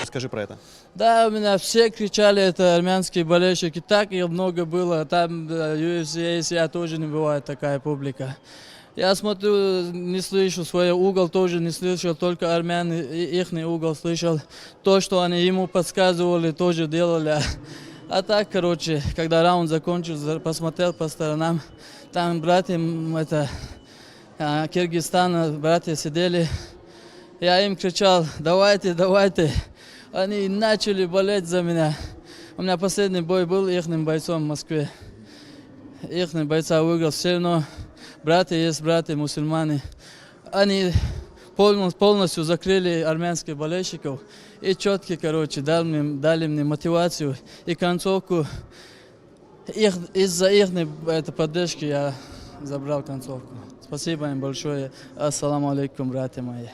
Расскажи про это. Да, у меня все кричали, это армянские болельщики, так их много было, там UFC, я тоже не бывает такая публика. Я смотрю, не слышу свой угол, тоже не слышал, только армяне, их угол слышал. То, что они ему подсказывали, тоже делали. А так, короче, когда раунд закончился, посмотрел по сторонам, там братья Киргизстана, братья сидели, я им кричал: давайте, давайте. Они начали болеть за меня. У меня последний бой был ихним бойцом в Москве. Ихний бойца выиграл, все равно братья есть братья, мусульмане. Они полностью закрыли армянских болельщиков. И четко, короче, дали мне мотивацию. И концовку. Из-за их поддержки я забрал концовку. Спасибо им большое. Ассаламу алейкум, братья мои.